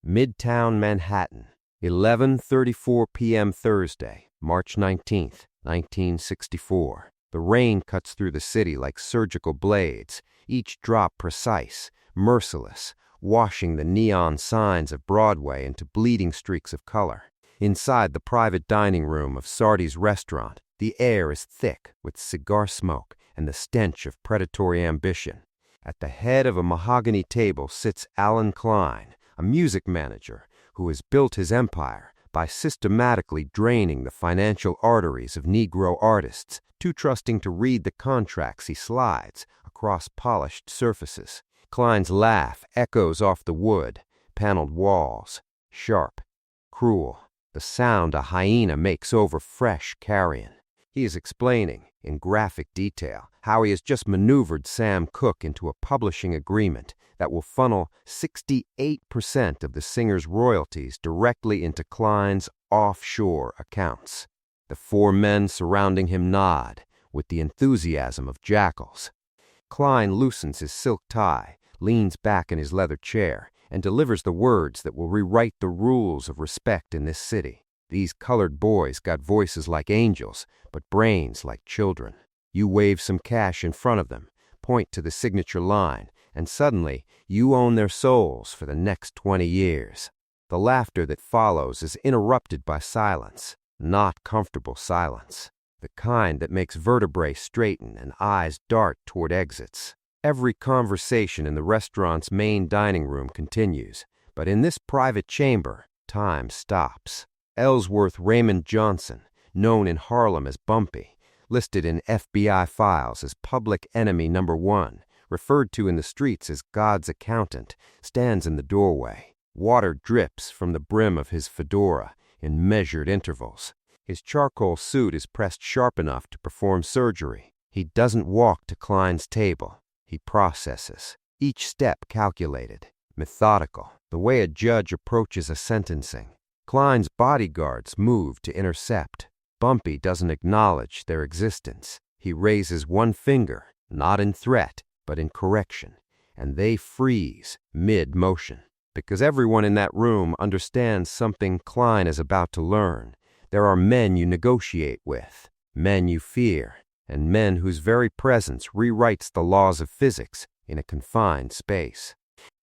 Midtown Manhattan, 11:34 p.m. Thursday, March 19th, 1964. The rain cuts through the city like surgical blades, each drop precise, merciless, washing the neon signs of Broadway into bleeding streaks of color. Inside the private dining room of Sardi's restaurant, the air is thick with cigar smoke and the stench of predatory ambition. At the head of a mahogany table sits Alan Klein, a music manager who has built his empire by systematically draining the financial arteries of Negro artists, too trusting to read the contracts he slides across polished surfaces. Klein's laugh echoes off the wood, paneled walls, sharp, cruel, the sound a hyena makes over fresh carrion. He is explaining, in graphic detail, how he has just maneuvered Sam Cooke into a publishing agreement that will funnel 68% of the singer's royalties directly into Klein's offshore accounts. The four men surrounding him nod, with the enthusiasm of jackals. Klein loosens his silk tie, leans back in his leather chair, and delivers the words that will rewrite the rules of respect in this city. These colored boys got voices like angels, but brains like children. You wave some cash in front of them, point to the signature line, and suddenly you own their souls for the next 20 years. The laughter that follows is interrupted by silence, not comfortable silence, the kind that makes vertebrae straighten and eyes dart toward exits. Every conversation in the restaurant's main dining room continues, but in this private chamber, time stops. Ellsworth Raymond Johnson, known in Harlem as Bumpy, listed in FBI files as public enemy number 1, referred to in the streets as God's accountant, stands in the doorway. Water drips from the brim of his fedora in measured intervals. His charcoal suit is pressed sharp enough to perform surgery. He doesn't walk to Klein's table. He processes, each step calculated, methodical, the way a judge approaches a sentencing. Klein's bodyguards move to intercept. Bumpy doesn't acknowledge their existence. He raises one finger, not in threat, but in correction, and they freeze mid-motion. Because everyone in that room understands something Klein is about to learn. There are men you negotiate with, men you fear, and men whose very presence rewrites the laws of physics in a confined space.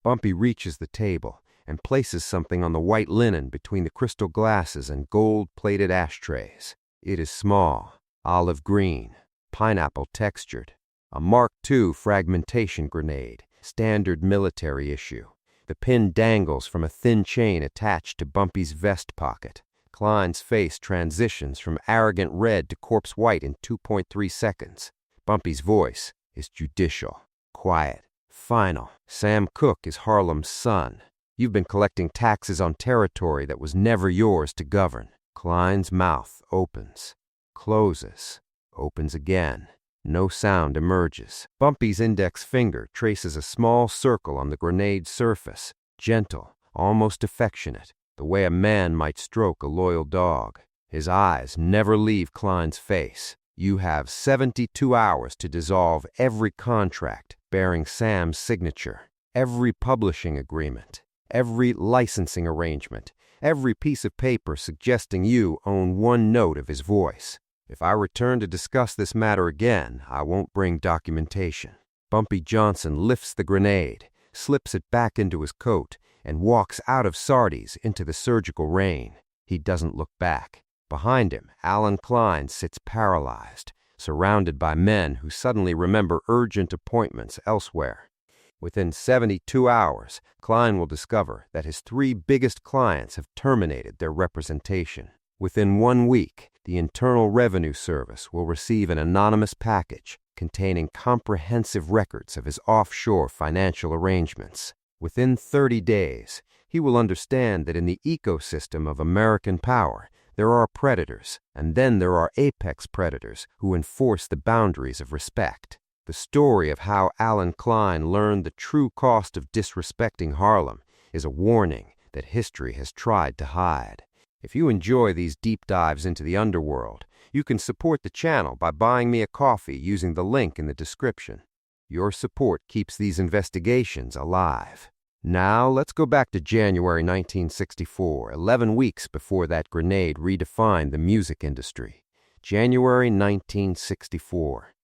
Bumpy reaches the table and places something on the white linen between the crystal glasses and gold-plated ashtrays. It is small, olive green, pineapple textured, a Mark II fragmentation grenade, standard military issue. The pin dangles from a thin chain attached to Bumpy's vest pocket. Klein's face transitions from arrogant red to corpse white in 2.3 seconds. Bumpy's voice is judicial, quiet, final. Sam Cooke is Harlem's son. You've been collecting taxes on territory that was never yours to govern. Klein's mouth opens, closes, opens again. No sound emerges. Bumpy's index finger traces a small circle on the grenade's surface, gentle, almost affectionate, the way a man might stroke a loyal dog. His eyes never leave Klein's face. You have 72 hours to dissolve every contract bearing Sam's signature, every publishing agreement, every licensing arrangement, every piece of paper suggesting you own one note of his voice. If I return to discuss this matter again, I won't bring documentation. Bumpy Johnson lifts the grenade, slips it back into his coat, and walks out of Sardi's into the surgical rain. He doesn't look back. Behind him, Alan Klein sits paralyzed, surrounded by men who suddenly remember urgent appointments elsewhere. Within 72 hours, Klein will discover that his 3 biggest clients have terminated their representation. Within 1 week, the Internal Revenue Service will receive an anonymous package containing comprehensive records of his offshore financial arrangements. Within 30 days, he will understand that in the ecosystem of American power, there are predators, and then there are apex predators who enforce the boundaries of respect. The story of how Alan Klein learned the true cost of disrespecting Harlem is a warning that history has tried to hide. If you enjoy these deep dives into the underworld, you can support the channel by buying me a coffee using the link in the description. Your support keeps these investigations alive. Now, let's go back to January 1964, 11 weeks before that grenade redefined the music industry. January 1964.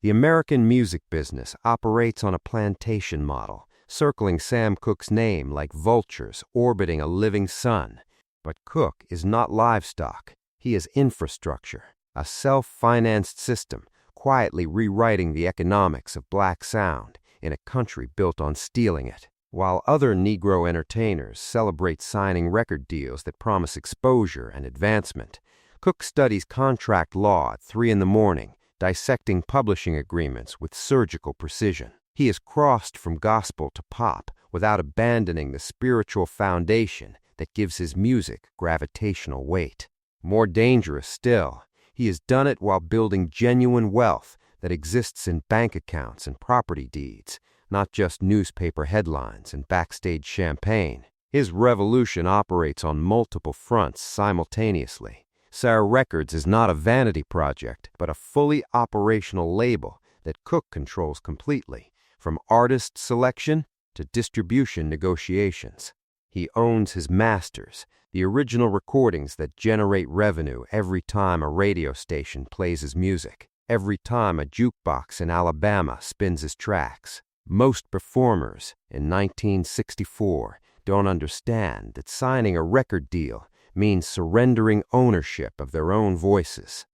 The American music business operates on a plantation model, circling Sam Cooke's name like vultures orbiting a living sun. But Cooke is not livestock. He is infrastructure, a self-financed system, quietly rewriting the economics of black sound in a country built on stealing it. While other Negro entertainers celebrate signing record deals that promise exposure and advancement, Cooke studies contract law at 3 a.m, dissecting publishing agreements with surgical precision. He has crossed from gospel to pop without abandoning the spiritual foundation that gives his music gravitational weight. More dangerous still, he has done it while building genuine wealth that exists in bank accounts and property deeds, not just newspaper headlines and backstage champagne. His revolution operates on multiple fronts simultaneously. Sarah Records is not a vanity project, but a fully operational label that Cooke controls completely, from artist selection to distribution negotiations. He owns his masters, the original recordings that generate revenue every time a radio station plays his music, every time a jukebox in Alabama spins his tracks. Most performers in 1964 don't understand that signing a record deal means surrendering ownership of their own voices.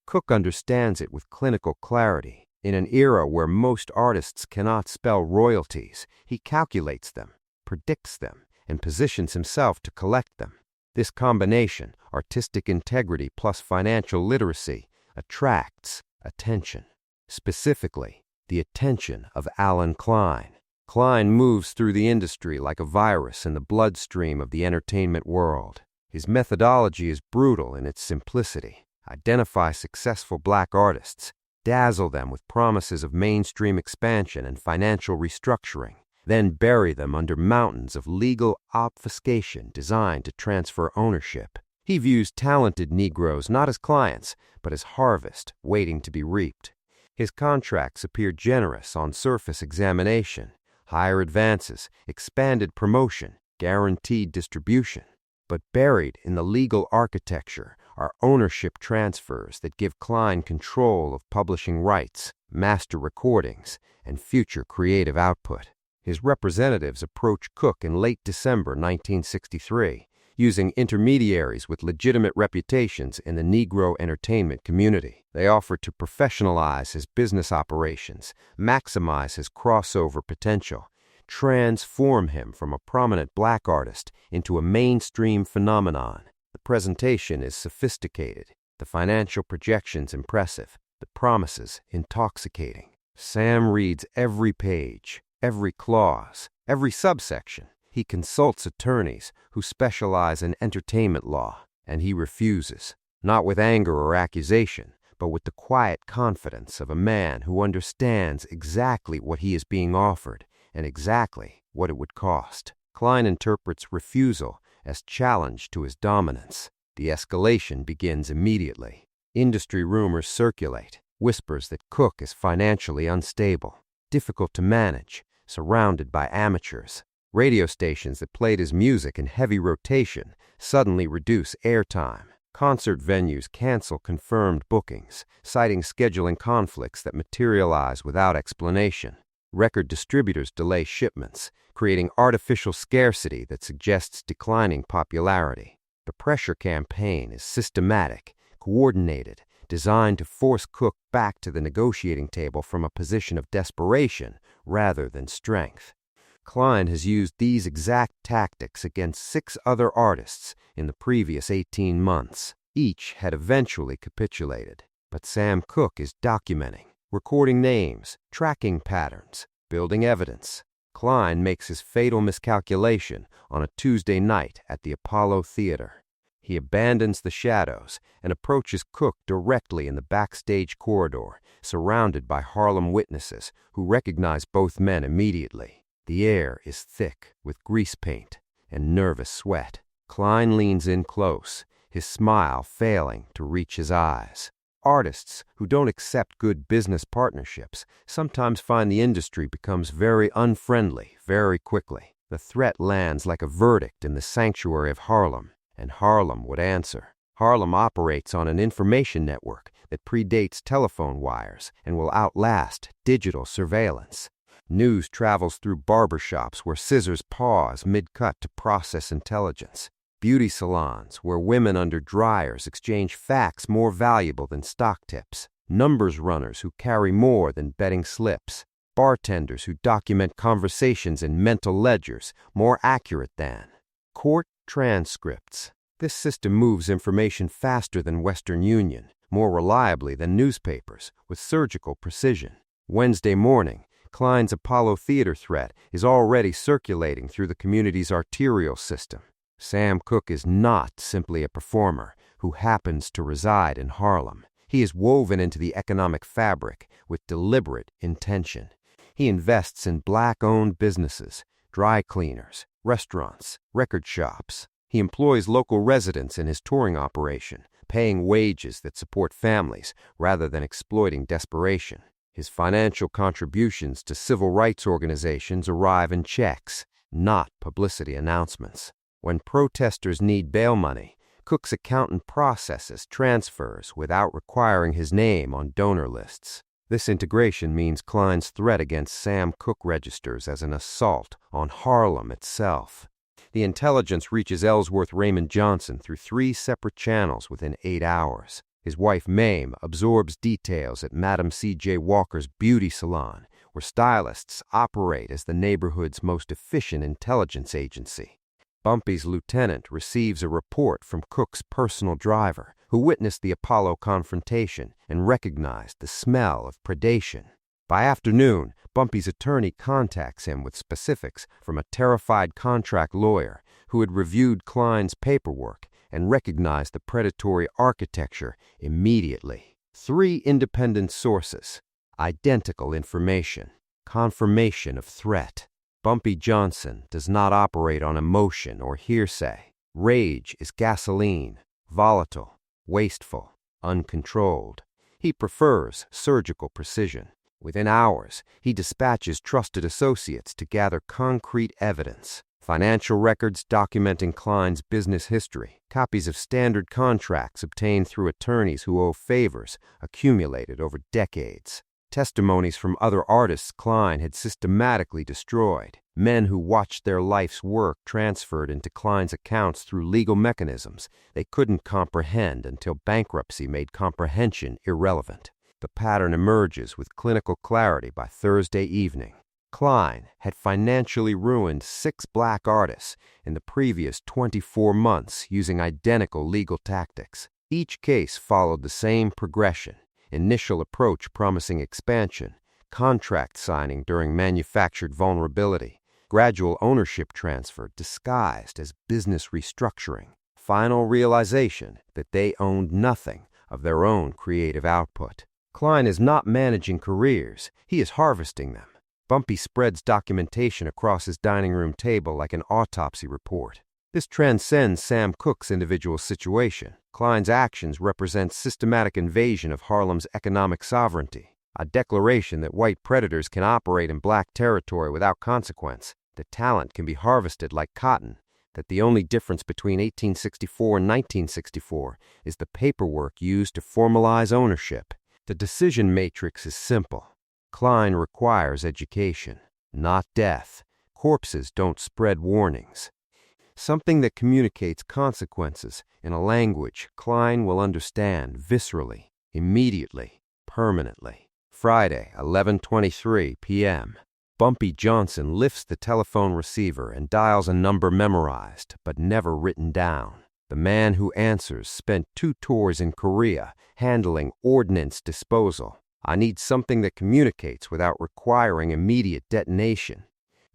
Cooke understands it with clinical clarity. In an era where most artists cannot spell royalties, he calculates them, predicts them, and positions himself to collect them. This combination, artistic integrity plus financial literacy, attracts attention. Specifically, the attention of Allen Klein. Klein moves through the industry like a virus in the bloodstream of the entertainment world. His methodology is brutal in its simplicity. Identify successful black artists, dazzle them with promises of mainstream expansion and financial restructuring, then bury them under mountains of legal obfuscation designed to transfer ownership. He views talented Negroes not as clients, but as harvest waiting to be reaped. His contracts appear generous on surface examination, higher advances, expanded promotion, guaranteed distribution. But buried in the legal architecture are ownership transfers that give Klein control of publishing rights, master recordings, and future creative output. His representatives approach Cooke in late December 1963, using intermediaries with legitimate reputations in the Negro entertainment community. They offer to professionalize his business operations, maximize his crossover potential, transform him from a prominent black artist into a mainstream phenomenon. The presentation is sophisticated, the financial projections impressive, the promises intoxicating. Sam reads every page, every clause, every subsection. He consults attorneys who specialize in entertainment law, and he refuses, not with anger or accusation, but with the quiet confidence of a man who understands exactly what he is being offered and exactly what it would cost. Klein interprets refusal as challenge to his dominance. The escalation begins immediately. Industry rumors circulate, whispers that Cooke is financially unstable, difficult to manage, surrounded by amateurs. Radio stations that played his music in heavy rotation suddenly reduce airtime. Concert venues cancel confirmed bookings, citing scheduling conflicts that materialize without explanation. Record distributors delay shipments, creating artificial scarcity that suggests declining popularity. The pressure campaign is systematic, coordinated, designed to force Cooke back to the negotiating table from a position of desperation rather than strength. Klein has used these exact tactics against 6 other artists in the previous 18 months. Each had eventually capitulated, but Sam Cooke is documenting, recording names, tracking patterns, building evidence. Klein makes his fatal miscalculation on a Tuesday night at the Apollo Theater. He abandons the shadows and approaches Cooke directly in the backstage corridor, surrounded by Harlem witnesses who recognize both men immediately. The air is thick with grease paint and nervous sweat. Klein leans in close, his smile failing to reach his eyes. Artists who don't accept good business partnerships sometimes find the industry becomes very unfriendly very quickly. The threat lands like a verdict in the sanctuary of Harlem, and Harlem would answer. Harlem operates on an information network that predates telephone wires and will outlast digital surveillance. News travels through barbershops where scissors pause mid-cut to process intelligence. Beauty salons where women under dryers exchange facts more valuable than stock tips. Numbers runners who carry more than betting slips. Bartenders who document conversations in mental ledgers more accurate than court transcripts. This system moves information faster than Western Union, more reliably than newspapers, with surgical precision. Wednesday morning, Klein's Apollo Theater threat is already circulating through the community's arterial system. Sam Cooke is not simply a performer who happens to reside in Harlem. He is woven into the economic fabric with deliberate intention. He invests in black-owned businesses, dry cleaners, restaurants, record shops. He employs local residents in his touring operation, paying wages that support families rather than exploiting desperation. His financial contributions to civil rights organizations arrive in checks, not publicity announcements. When protesters need bail money, Cooke's accountant processes transfers without requiring his name on donor lists. This integration means Klein's threat against Sam Cooke registers as an assault on Harlem itself. The intelligence reaches Ellsworth Raymond Johnson through 3 separate channels within 8 hours. His wife Mame absorbs details at Madam C.J. Walker's beauty salon, where stylists operate as the neighborhood's most efficient intelligence agency. Bumpy's lieutenant receives a report from Cooke's personal driver, who witnessed the Apollo confrontation and recognized the smell of predation. By afternoon, Bumpy's attorney contacts him with specifics from a terrified contract lawyer who had reviewed Klein's paperwork and recognized the predatory architecture immediately. 3 independent sources, identical information, confirmation of threat. Bumpy Johnson does not operate on emotion or hearsay. Rage is gasoline, volatile, wasteful, uncontrolled. He prefers surgical precision. Within hours, he dispatches trusted associates to gather concrete evidence. Financial records documenting Klein's business history, copies of standard contracts obtained through attorneys who owe favors accumulated over decades. Testimonies from other artists Klein had systematically destroyed, men who watched their life's work transferred into Klein's accounts through legal mechanisms they couldn't comprehend until bankruptcy made comprehension irrelevant. The pattern emerges with clinical clarity by Thursday evening. Klein had financially ruined 6 black artists in the previous 24 months using identical legal tactics. Each case followed the same progression. Initial approach promising expansion, contract signing during manufactured vulnerability, gradual ownership transfer disguised as business restructuring, final realization that they owned nothing of their own creative output. Klein is not managing careers, he is harvesting them. Bumpy spreads documentation across his dining room table like an autopsy report. This transcends Sam Cooke's individual situation. Klein's actions represent systematic invasion of Harlem's economic sovereignty, a declaration that white predators can operate in black territory without consequence, that talent can be harvested like cotton, that the only difference between 1864 and 1964 is the paperwork used to formalize ownership. The decision matrix is simple. Klein requires education, not death. Corpses don't spread warnings. Something that communicates consequences in a language Klein will understand viscerally, immediately, permanently. Friday, 11:23 p.m. Bumpy Johnson lifts the telephone receiver and dials a number memorized but never written down. The man who answers spent 2 tours in Korea handling ordnance disposal. I need something that communicates without requiring immediate detonation.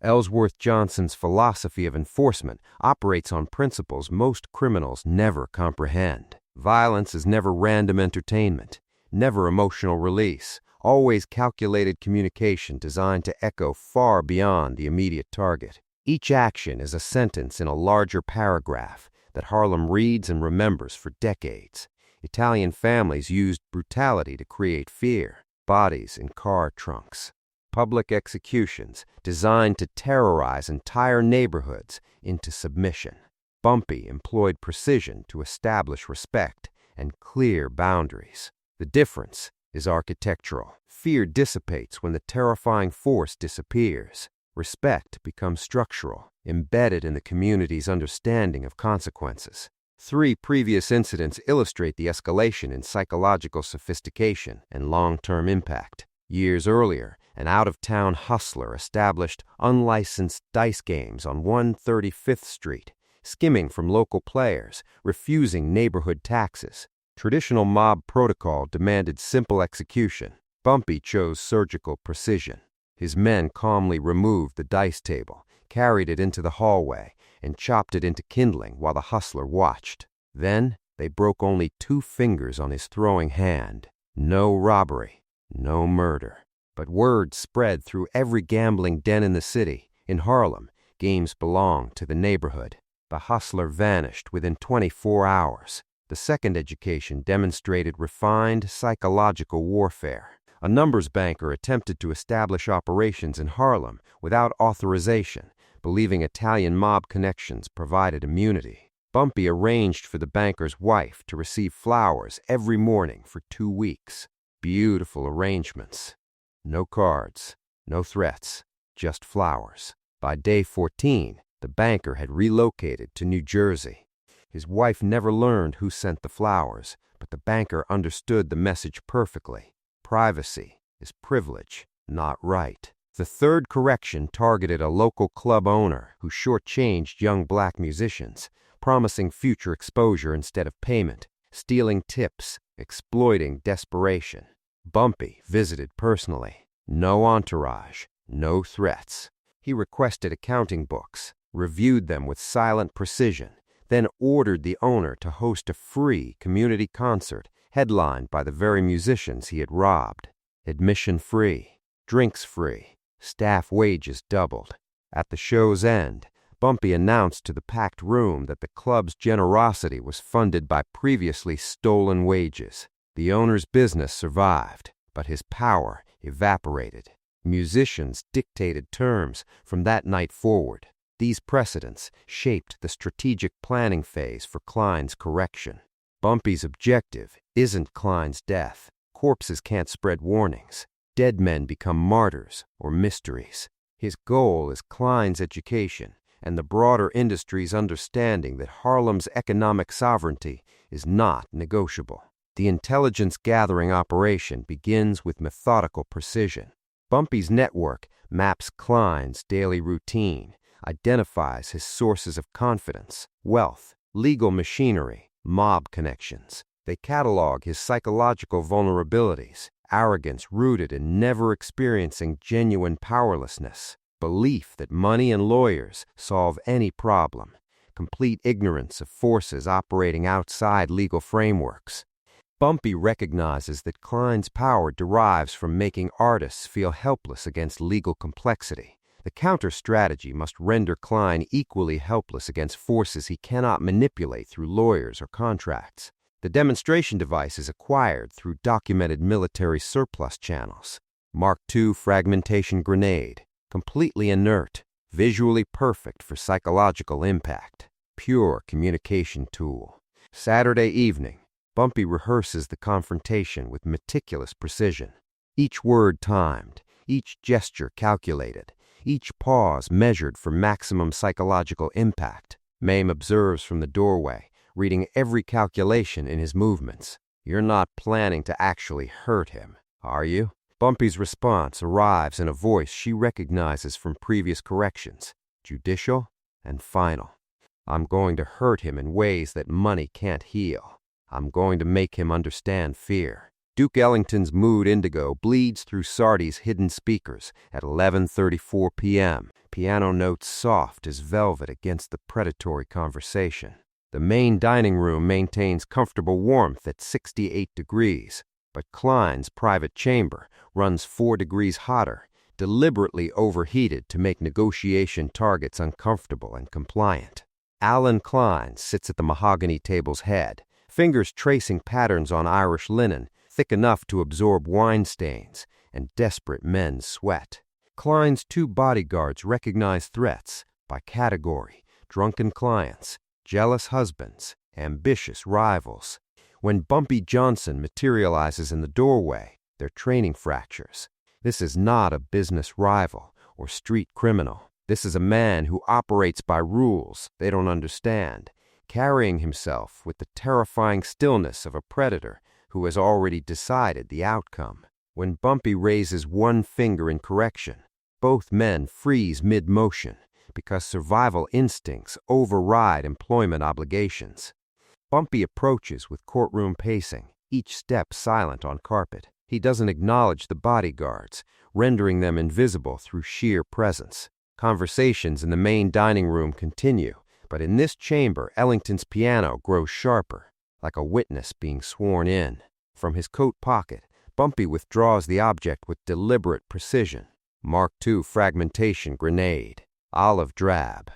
Ellsworth Johnson's philosophy of enforcement operates on principles most criminals never comprehend. Violence is never random entertainment, never emotional release, always calculated communication designed to echo far beyond the immediate target. Each action is a sentence in a larger paragraph that Harlem reads and remembers for decades. Italian families used brutality to create fear, bodies in car trunks. public executions designed to terrorize entire neighborhoods into submission. Bumpy employed precision to establish respect and clear boundaries. The difference is architectural. Fear dissipates when the terrifying force disappears. Respect becomes structural, embedded in the community's understanding of consequences. 3 previous incidents illustrate the escalation in psychological sophistication and long-term impact. Years earlier, an out-of-town hustler established unlicensed dice games on 135th Street, skimming from local players, refusing neighborhood taxes. Traditional mob protocol demanded simple execution. Bumpy chose surgical precision. His men calmly removed the dice table, carried it into the hallway, and chopped it into kindling while the hustler watched. Then they broke only 2 fingers on his throwing hand. No robbery, no murder. But word spread through every gambling den in the city. In Harlem, games belonged to the neighborhood. The hustler vanished within 24 hours. The second education demonstrated refined psychological warfare. A numbers banker attempted to establish operations in Harlem without authorization, believing Italian mob connections provided immunity. Bumpy arranged for the banker's wife to receive flowers every morning for 2 weeks. Beautiful arrangements. No cards, no threats, just flowers. By day 14, the banker had relocated to New Jersey. His wife never learned who sent the flowers, but the banker understood the message perfectly. Privacy is privilege, not right. The third correction targeted a local club owner who shortchanged young black musicians, promising future exposure instead of payment, stealing tips, exploiting desperation. Bumpy visited personally. No entourage, no threats. He requested accounting books, reviewed them with silent precision, then ordered the owner to host a free community concert headlined by the very musicians he had robbed. Admission free, drinks free, staff wages doubled. At the show's end, Bumpy announced to the packed room that the club's generosity was funded by previously stolen wages. The owner's business survived, but his power evaporated. Musicians dictated terms from that night forward. These precedents shaped the strategic planning phase for Klein's correction. Bumpy's objective isn't Klein's death. Corpses can't spread warnings. Dead men become martyrs or mysteries. His goal is Klein's education and the broader industry's understanding that Harlem's economic sovereignty is not negotiable. The intelligence-gathering operation begins with methodical precision. Bumpy's network maps Klein's daily routine, identifies his sources of confidence, wealth, legal machinery, mob connections. They catalog his psychological vulnerabilities, arrogance rooted in never experiencing genuine powerlessness, belief that money and lawyers solve any problem, complete ignorance of forces operating outside legal frameworks. Bumpy recognizes that Klein's power derives from making artists feel helpless against legal complexity. The counter-strategy must render Klein equally helpless against forces he cannot manipulate through lawyers or contracts. The demonstration device is acquired through documented military surplus channels. Mark II fragmentation grenade, completely inert, visually perfect for psychological impact. Pure communication tool. Saturday evening, Bumpy rehearses the confrontation with meticulous precision. Each word timed, each gesture calculated, each pause measured for maximum psychological impact. Mame observes from the doorway, reading every calculation in his movements. "You're not planning to actually hurt him, are you?" Bumpy's response arrives in a voice she recognizes from previous corrections, judicial and final. "I'm going to hurt him in ways that money can't heal. I'm going to make him understand fear." Duke Ellington's Mood Indigo bleeds through Sardi's hidden speakers at 11:34 p.m., piano notes soft as velvet against the predatory conversation. The main dining room maintains comfortable warmth at 68 degrees, but Klein's private chamber runs 4 degrees hotter, deliberately overheated to make negotiation targets uncomfortable and compliant. Alan Klein sits at the mahogany table's head, fingers tracing patterns on Irish linen, thick enough to absorb wine stains, and desperate men sweat. Klein's 2 bodyguards recognize threats by category: drunken clients, jealous husbands, ambitious rivals. When Bumpy Johnson materializes in the doorway, their training fractures. This is not a business rival or street criminal. This is a man who operates by rules they don't understand, carrying himself with the terrifying stillness of a predator who has already decided the outcome. When Bumpy raises one finger in correction, both men freeze mid-motion because survival instincts override employment obligations. Bumpy approaches with courtroom pacing, each step silent on carpet. He doesn't acknowledge the bodyguards, rendering them invisible through sheer presence. Conversations in the main dining room continue, but in this chamber, Ellington's piano grows sharper, like a witness being sworn in. From his coat pocket, Bumpy withdraws the object with deliberate precision. Mark II fragmentation grenade, olive drab,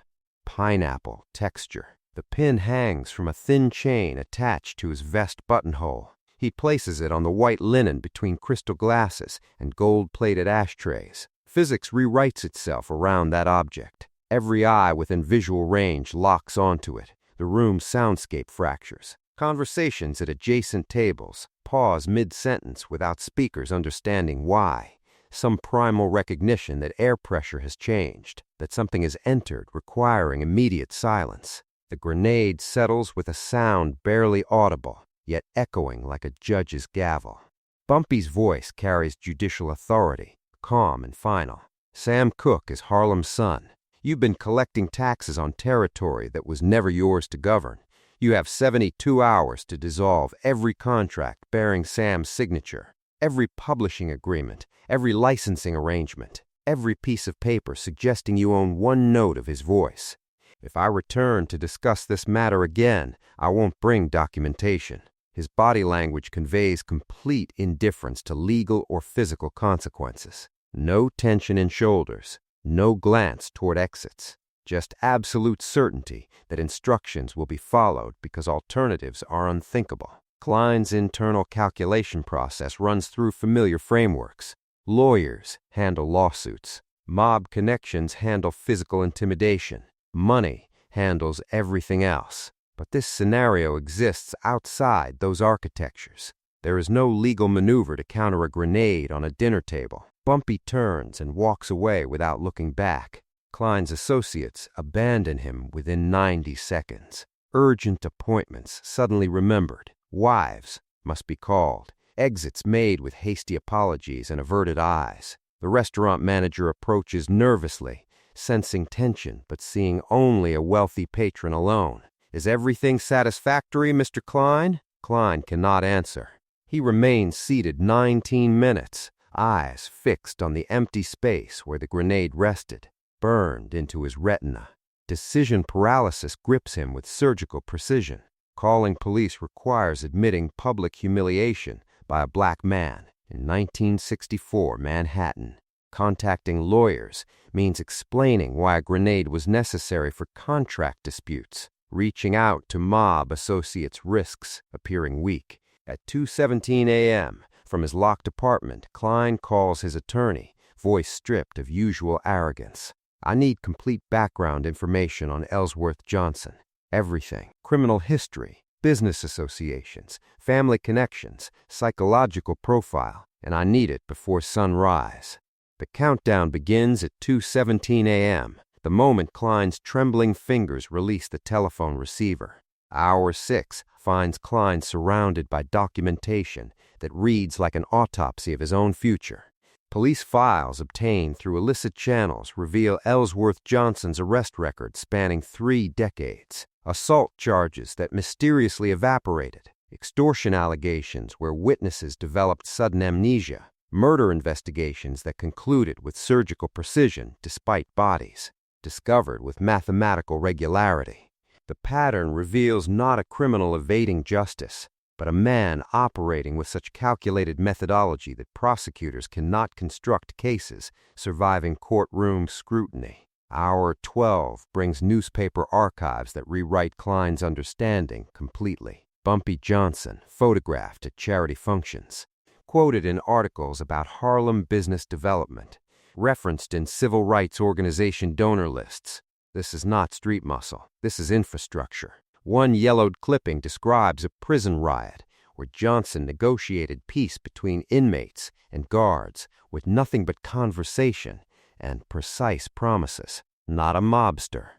pineapple texture. The pin hangs from a thin chain attached to his vest buttonhole. He places it on the white linen between crystal glasses and gold-plated ashtrays. Physics rewrites itself around that object. Every eye within visual range locks onto it. The room's soundscape fractures. Conversations at adjacent tables pause mid-sentence without speakers understanding why. Some primal recognition that air pressure has changed, that something has entered requiring immediate silence. The grenade settles with a sound barely audible, yet echoing like a judge's gavel. Bumpy's voice carries judicial authority, calm and final. Sam Cooke is Harlem's son. You've been collecting taxes on territory that was never yours to govern. You have 72 hours to dissolve every contract bearing Sam's signature, every publishing agreement, every licensing arrangement, every piece of paper suggesting you own one note of his voice. If I return to discuss this matter again, I won't bring documentation. His body language conveys complete indifference to legal or physical consequences. No tension in shoulders, no glance toward exits. Just absolute certainty that instructions will be followed because alternatives are unthinkable. Klein's internal calculation process runs through familiar frameworks. Lawyers handle lawsuits. Mob connections handle physical intimidation. Money handles everything else. But this scenario exists outside those architectures. There is no legal maneuver to counter a grenade on a dinner table. Bumpy turns and walks away without looking back. Klein's associates abandon him within 90 seconds. Urgent appointments suddenly remembered. Wives must be called. Exits made with hasty apologies and averted eyes. The restaurant manager approaches nervously, sensing tension but seeing only a wealthy patron alone. Is everything satisfactory, Mr. Klein? Klein cannot answer. He remains seated 19 minutes, eyes fixed on the empty space where the grenade rested, burned into his retina. Decision paralysis grips him with surgical precision. Calling police requires admitting public humiliation by a black man in 1964 Manhattan. Contacting lawyers means explaining why a grenade was necessary for contract disputes. Reaching out to mob associates risks appearing weak. At 2:17 a.m., from his locked apartment, Klein calls his attorney, voice stripped of usual arrogance. I need complete background information on Ellsworth Johnson. Everything. Criminal history, business associations, family connections, psychological profile, and I need it before sunrise. The countdown begins at 2:17 a.m., the moment Klein's trembling fingers release the telephone receiver. Hour 6 finds Klein surrounded by documentation that reads like an autopsy of his own future. Police files obtained through illicit channels reveal Ellsworth Johnson's arrest record spanning 3 decades. Assault charges that mysteriously evaporated. Extortion allegations where witnesses developed sudden amnesia. Murder investigations that concluded with surgical precision despite bodies. Discovered with mathematical regularity. The pattern reveals not a criminal evading justice, but a man operating with such calculated methodology that prosecutors cannot construct cases surviving courtroom scrutiny. Hour 12 brings newspaper archives that rewrite Klein's understanding completely. Bumpy Johnson, photographed at charity functions. quoted in articles about Harlem business development, referenced in civil rights organization donor lists. This is not street muscle. This is infrastructure. One yellowed clipping describes a prison riot where Johnson negotiated peace between inmates and guards with nothing but conversation and precise promises. Not a mobster.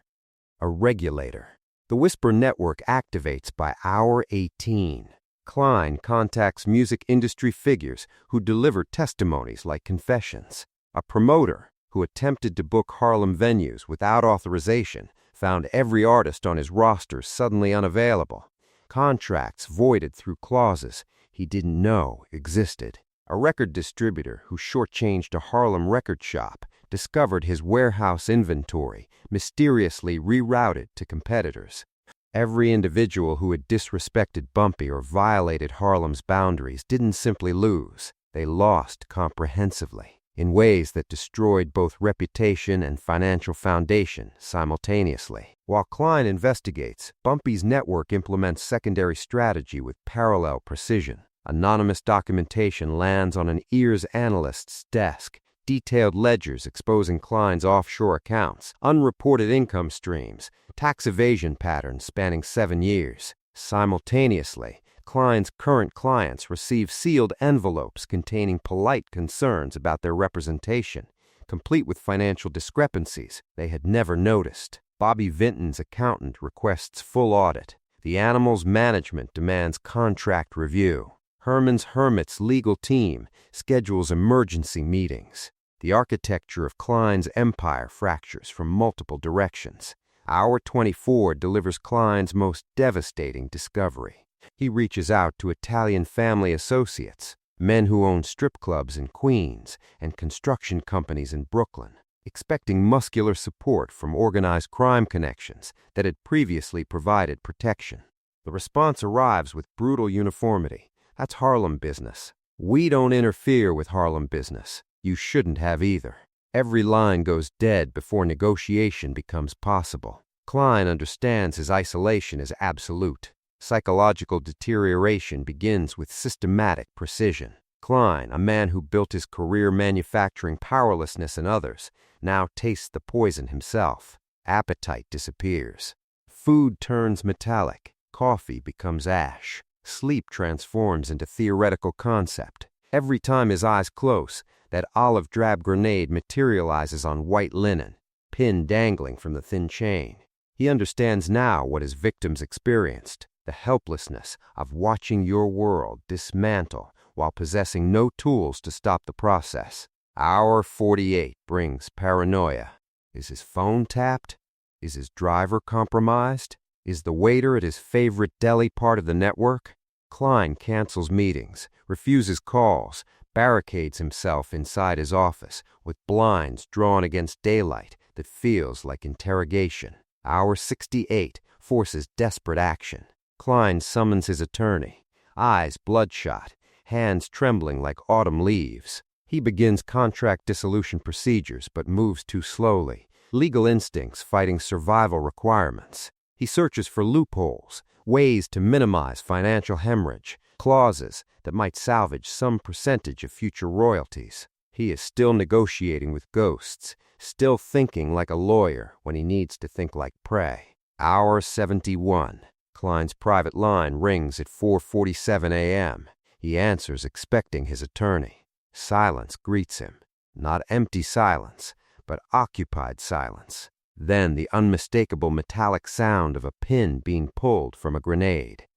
A regulator. The Whisper Network activates by hour 18. Klein contacts music industry figures who deliver testimonies like confessions. A promoter who attempted to book Harlem venues without authorization found every artist on his roster suddenly unavailable. Contracts voided through clauses he didn't know existed. A record distributor who shortchanged a Harlem record shop discovered his warehouse inventory mysteriously rerouted to competitors. Every individual who had disrespected Bumpy or violated Harlem's boundaries didn't simply lose. They lost comprehensively, in ways that destroyed both reputation and financial foundation simultaneously. While Klein investigates, Bumpy's network implements secondary strategy with parallel precision. Anonymous documentation lands on an ears analyst's desk, detailed ledgers exposing Klein's offshore accounts, unreported income streams, tax evasion patterns spanning 7 years. Simultaneously, Klein's current clients receive sealed envelopes containing polite concerns about their representation, complete with financial discrepancies they had never noticed. Bobby Vinton's accountant requests full audit. The animal's management demands contract review. Herman's Hermit's legal team schedules emergency meetings. The architecture of Klein's empire fractures from multiple directions. Hour 24 delivers Klein's most devastating discovery. He reaches out to Italian family associates, men who own strip clubs in Queens and construction companies in Brooklyn, expecting muscular support from organized crime connections that had previously provided protection. The response arrives with brutal uniformity. That's Harlem business. We don't interfere with Harlem business. You shouldn't have either. Every line goes dead before negotiation becomes possible. Klein understands his isolation is absolute. Psychological deterioration begins with systematic precision. Klein, a man who built his career manufacturing powerlessness in others, now tastes the poison himself. Appetite disappears. Food turns metallic. Coffee becomes ash. Sleep transforms into theoretical concept. Every time his eyes close, that olive drab grenade materializes on white linen, pin dangling from the thin chain. He understands now what his victims experienced, the helplessness of watching your world dismantle while possessing no tools to stop the process. Hour 48 brings paranoia. Is his phone tapped? Is his driver compromised? Is the waiter at his favorite deli part of the network? Klein cancels meetings, refuses calls, barricades himself inside his office with blinds drawn against daylight that feels like interrogation. Hour 68 forces desperate action. Klein summons his attorney, eyes bloodshot, hands trembling like autumn leaves. He begins contract dissolution procedures but moves too slowly, legal instincts fighting survival requirements. He searches for loopholes, ways to minimize financial hemorrhage, clauses that might salvage some percentage of future royalties. He is still negotiating with ghosts, still thinking like a lawyer when he needs to think like prey. Hour 71. Klein's private line rings at 4:47 a.m. He answers expecting his attorney. Silence greets him. Not empty silence, but occupied silence. Then the unmistakable metallic sound of a pin being pulled from a grenade.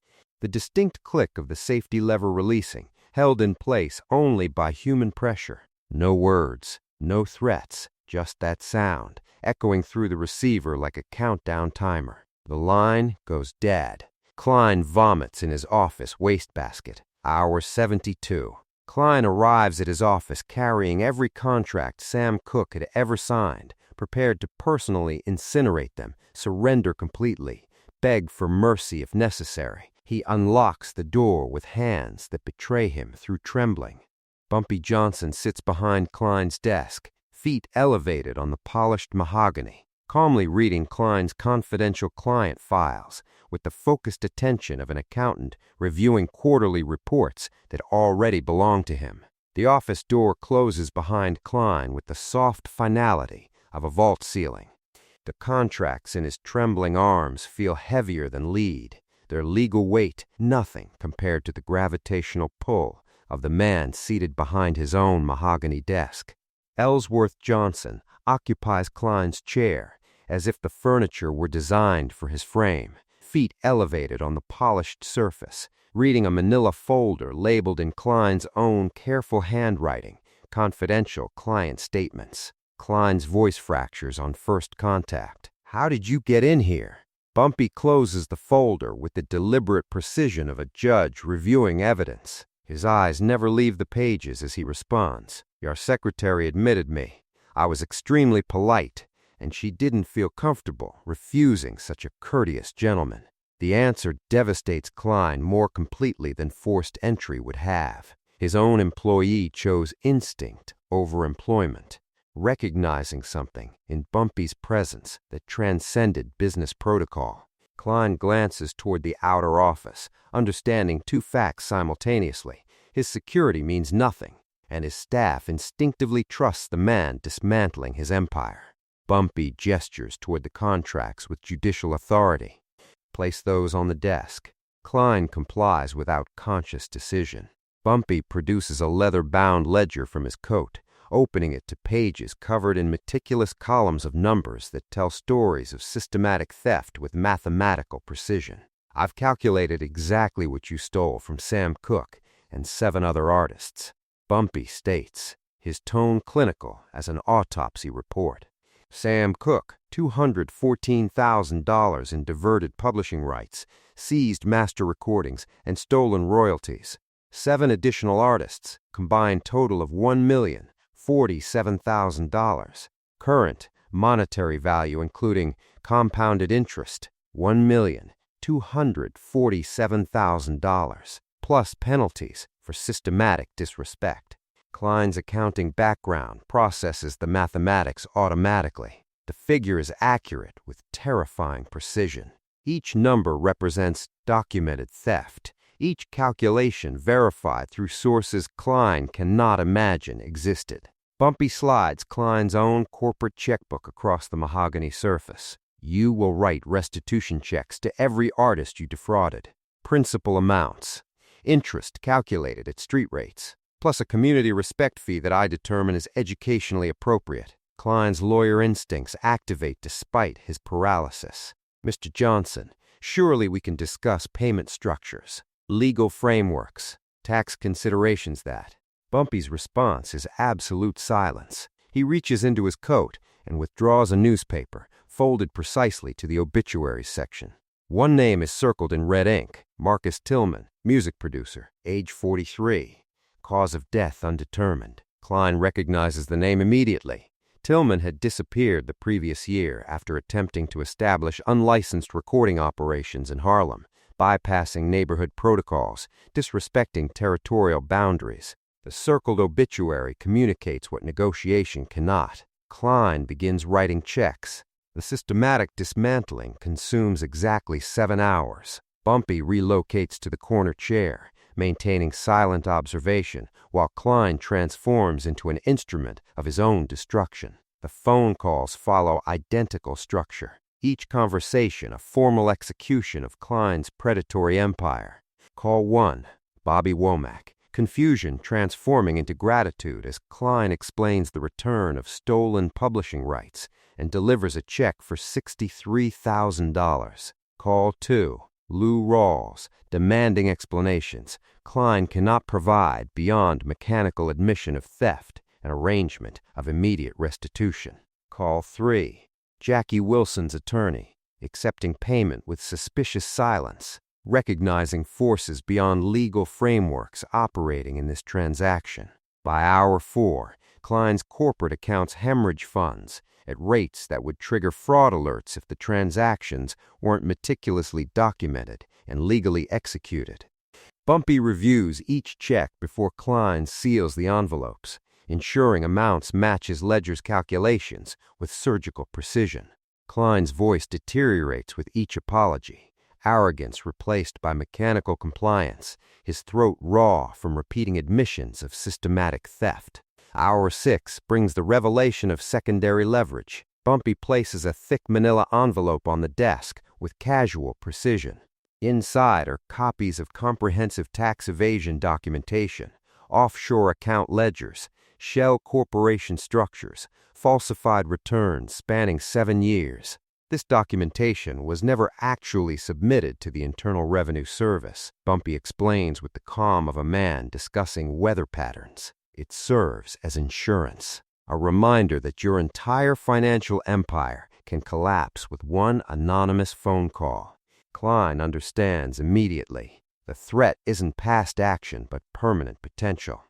The distinct click of the safety lever releasing, held in place only by human pressure. No words, no threats, just that sound, echoing through the receiver like a countdown timer. The line goes dead. Klein vomits in his office wastebasket. Hour 72. Klein arrives at his office carrying every contract Sam Cooke had ever signed, prepared to personally incinerate them, surrender completely, beg for mercy if necessary. He unlocks the door with hands that betray him through trembling. Bumpy Johnson sits behind Klein's desk, feet elevated on the polished mahogany. calmly reading Klein's confidential client files with the focused attention of an accountant reviewing quarterly reports that already belong to him. The office door closes behind Klein with the soft finality of a vault ceiling. The contracts in his trembling arms feel heavier than lead, their legal weight nothing compared to the gravitational pull of the man seated behind his own mahogany desk. Ellsworth Johnson occupies Klein's chair as if the furniture were designed for his frame, feet elevated on the polished surface, reading a manila folder labeled in Klein's own careful handwriting, confidential client statements. Klein's voice fractures on first contact. "How did you get in here?" Bumpy closes the folder with the deliberate precision of a judge reviewing evidence. His eyes never leave the pages as he responds. "Your secretary admitted me. I was extremely polite, and she didn't feel comfortable refusing such a courteous gentleman." The answer devastates Klein more completely than forced entry would have. His own employee chose instinct over employment, recognizing something in Bumpy's presence that transcended business protocol. Klein glances toward the outer office, understanding two facts simultaneously. His security means nothing, and his staff instinctively trusts the man dismantling his empire. Bumpy gestures toward the contracts with judicial authority. "Place those on the desk." Klein complies without conscious decision. Bumpy produces a leather-bound ledger from his coat, opening it to pages covered in meticulous columns of numbers that tell stories of systematic theft with mathematical precision. "I've calculated exactly what you stole from Sam Cooke and 7 other artists," Bumpy states, his tone clinical as an autopsy report. "Sam Cooke, $214,000 in diverted publishing rights, seized master recordings, and stolen royalties. 7 additional artists, combined total of $1,047,000. Current monetary value including compounded interest, $1,247,000, plus penalties for systematic disrespect." Klein's accounting background processes the mathematics automatically. The figure is accurate with terrifying precision. Each number represents documented theft, each calculation verified through sources Klein cannot imagine existed. Bumpy slides Klein's own corporate checkbook across the mahogany surface. "You will write restitution checks to every artist you defrauded. Principal amounts. Interest calculated at street rates, plus a community respect fee that I determine is educationally appropriate." Klein's lawyer instincts activate despite his paralysis. "Mr. Johnson, surely we can discuss payment structures, legal frameworks, tax considerations that." Bumpy's response is absolute silence. He reaches into his coat and withdraws a newspaper, folded precisely to the obituaries section. One name is circled in red ink: Marcus Tillman, music producer, age 43. Cause of death undetermined. Klein recognizes the name immediately. Tillman had disappeared the previous year after attempting to establish unlicensed recording operations in Harlem, bypassing neighborhood protocols, disrespecting territorial boundaries. The circled obituary communicates what negotiation cannot. Klein begins writing checks. The systematic dismantling consumes exactly 7 hours. Bumpy relocates to the corner chair, maintaining silent observation, while Klein transforms into an instrument of his own destruction. The phone calls follow identical structure, each conversation a formal execution of Klein's predatory empire. Call 1, Bobby Womack. Confusion transforming into gratitude as Klein explains the return of stolen publishing rights and delivers a check for $63,000. Call 2, Lou Rawls, demanding explanations. Klein cannot provide beyond mechanical admission of theft and arrangement of immediate restitution. Call 3, Jackie Wilson's attorney, accepting payment with suspicious silence, recognizing forces beyond legal frameworks operating in this transaction. By hour 4, Klein's corporate accounts hemorrhage funds at rates that would trigger fraud alerts if the transactions weren't meticulously documented and legally executed. Bumpy reviews each check before Klein seals the envelopes, ensuring amounts match his ledger's calculations with surgical precision. Klein's voice deteriorates with each apology, arrogance replaced by mechanical compliance, his throat raw from repeating admissions of systematic theft. Hour 6 brings the revelation of secondary leverage. Bumpy places a thick manila envelope on the desk with casual precision. Inside are copies of comprehensive tax evasion documentation, offshore account ledgers, shell corporation structures, falsified returns spanning 7 years. This documentation was never actually submitted to the Internal Revenue Service, Bumpy explains with the calm of a man discussing weather patterns. It serves as insurance, a reminder that your entire financial empire can collapse with one anonymous phone call. Klein understands immediately. The threat isn't past action but permanent potential.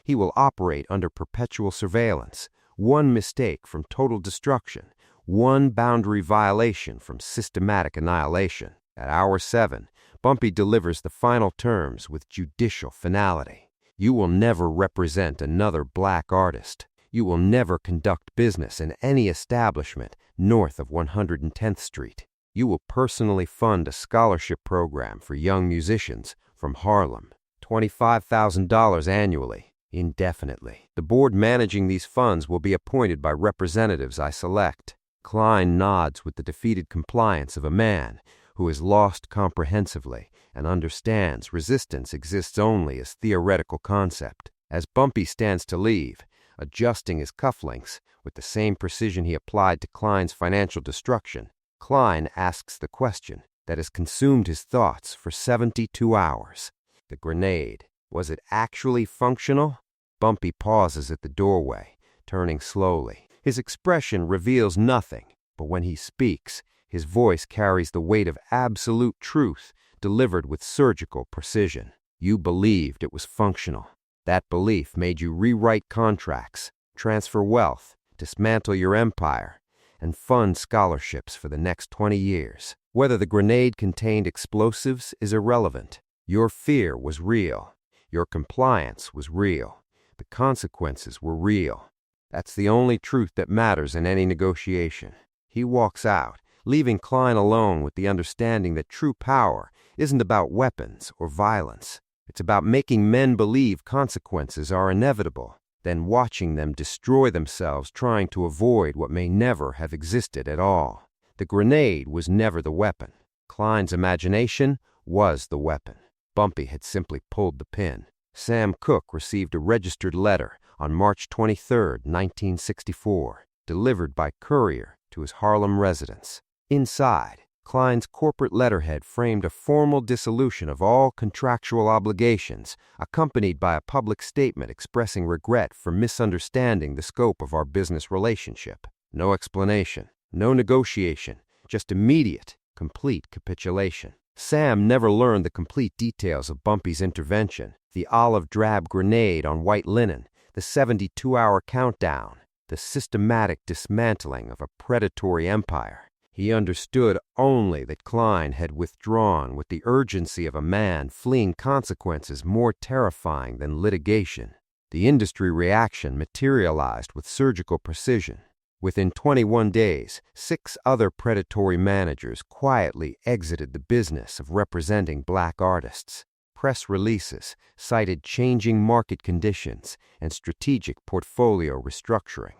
He will operate under perpetual surveillance, one mistake from total destruction, one boundary violation from systematic annihilation. At hour 7, Bumpy delivers the final terms with judicial finality. You will never represent another black artist. You will never conduct business in any establishment north of 110th Street. You will personally fund a scholarship program for young musicians from Harlem. $25,000 annually, indefinitely. The board managing these funds will be appointed by representatives I select. Klein nods with the defeated compliance of a man who is lost comprehensively and understands resistance exists only as theoretical concept. As Bumpy stands to leave, adjusting his cufflinks with the same precision he applied to Klein's financial destruction, Klein asks the question that has consumed his thoughts for 72 hours. The grenade, was it actually functional? Bumpy pauses at the doorway, turning slowly. His expression reveals nothing, but when he speaks, his voice carries the weight of absolute truth delivered with surgical precision. You believed it was functional. That belief made you rewrite contracts, transfer wealth, dismantle your empire, and fund scholarships for the next 20 years. Whether the grenade contained explosives is irrelevant. Your fear was real. Your compliance was real. The consequences were real. That's the only truth that matters in any negotiation. He walks out, leaving Klein alone with the understanding that true power isn't about weapons or violence. It's about making men believe consequences are inevitable, then watching them destroy themselves trying to avoid what may never have existed at all. The grenade was never the weapon. Klein's imagination was the weapon. Bumpy had simply pulled the pin. Sam Cooke received a registered letter on March 23, 1964, delivered by courier to his Harlem residence. Inside, Klein's corporate letterhead framed a formal dissolution of all contractual obligations, accompanied by a public statement expressing regret for misunderstanding the scope of our business relationship. No explanation, no negotiation, just immediate, complete capitulation. Sam never learned the complete details of Bumpy's intervention, the olive-drab grenade on white linen, the 72-hour countdown, the systematic dismantling of a predatory empire. He understood only that Klein had withdrawn with the urgency of a man fleeing consequences more terrifying than litigation. The industry reaction materialized with surgical precision. Within 21 days, 6 other predatory managers quietly exited the business of representing black artists. Press releases cited changing market conditions and strategic portfolio restructuring.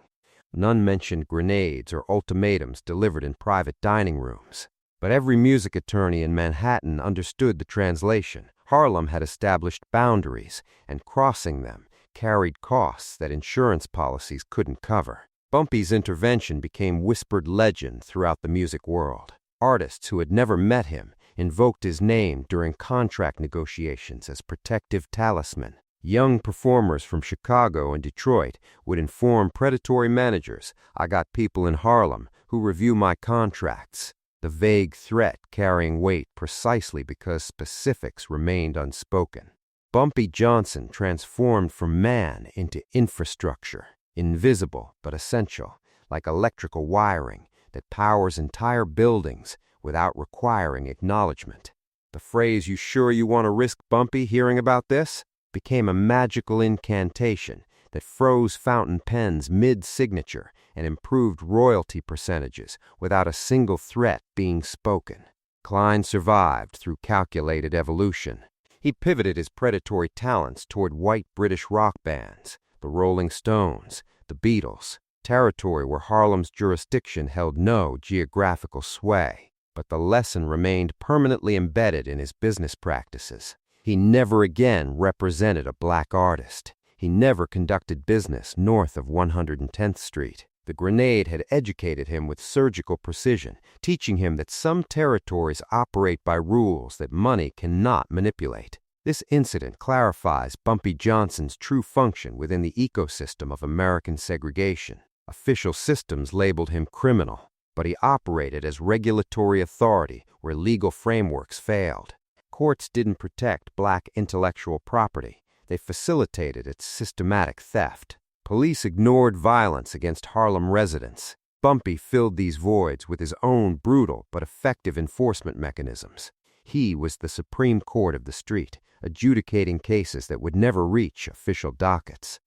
None mentioned grenades or ultimatums delivered in private dining rooms. But every music attorney in Manhattan understood the translation. Harlem had established boundaries, and crossing them carried costs that insurance policies couldn't cover. Bumpy's intervention became whispered legend throughout the music world. Artists who had never met him invoked his name during contract negotiations as protective talisman. Young performers from Chicago and Detroit would inform predatory managers, "I got people in Harlem who review my contracts," the vague threat carrying weight precisely because specifics remained unspoken. Bumpy Johnson transformed from man into infrastructure, invisible but essential, like electrical wiring that powers entire buildings without requiring acknowledgement. The phrase, "You sure you want to risk Bumpy hearing about this?" became a magical incantation that froze fountain pens mid-signature and improved royalty percentages without a single threat being spoken. Klein survived through calculated evolution. He pivoted his predatory talents toward white British rock bands, the Rolling Stones, the Beatles, territory where Harlem's jurisdiction held no geographical sway. But the lesson remained permanently embedded in his business practices. He never again represented a black artist. He never conducted business north of 110th Street. The grenade had educated him with surgical precision, teaching him that some territories operate by rules that money cannot manipulate. This incident clarifies Bumpy Johnson's true function within the ecosystem of American segregation. Official systems labeled him criminal, but he operated as regulatory authority where legal frameworks failed. Courts didn't protect black intellectual property. They facilitated its systematic theft. Police ignored violence against Harlem residents. Bumpy filled these voids with his own brutal but effective enforcement mechanisms. He was the Supreme Court of the street, adjudicating cases that would never reach official dockets.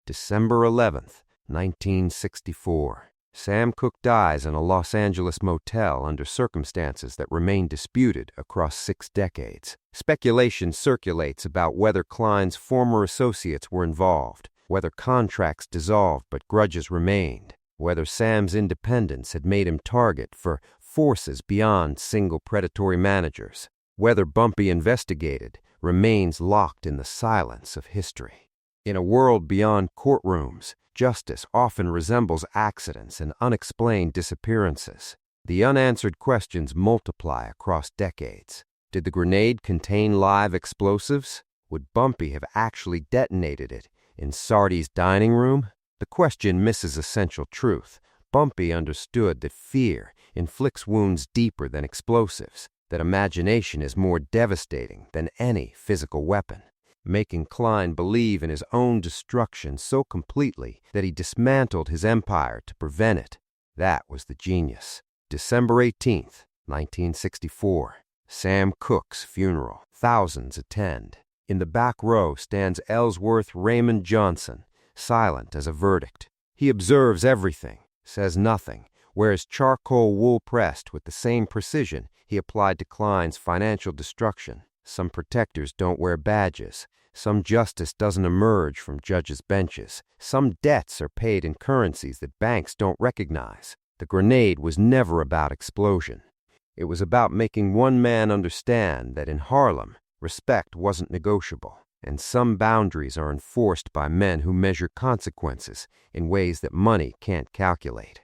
December 11th, 1964. Sam Cooke dies in a Los Angeles motel under circumstances that remain disputed across 6 decades. Speculation circulates about whether Klein's former associates were involved, whether contracts dissolved but grudges remained, whether Sam's independence had made him target for forces beyond single predatory managers. Whether Bumpy investigated remains locked in the silence of history. In a world beyond courtrooms, justice often resembles accidents and unexplained disappearances. The unanswered questions multiply across decades. Did the grenade contain live explosives? Would Bumpy have actually detonated it in Sardi's dining room? The question misses essential truth. Bumpy understood that fear inflicts wounds deeper than explosives, that imagination is more devastating than any physical weapon, making Klein believe in his own destruction so completely that he dismantled his empire to prevent it. That was the genius. December 18th, 1964. Sam Cooke's funeral. Thousands attend. In the back row stands Ellsworth Raymond Johnson, silent as a verdict. He observes everything, says nothing, wears charcoal wool pressed with the same precision he applied to Klein's financial destruction. Some protectors don't wear badges. Some justice doesn't emerge from judges' benches. Some debts are paid in currencies that banks don't recognize. The grenade was never about explosion. It was about making one man understand that in Harlem, respect wasn't negotiable, and some boundaries are enforced by men who measure consequences in ways that money can't calculate.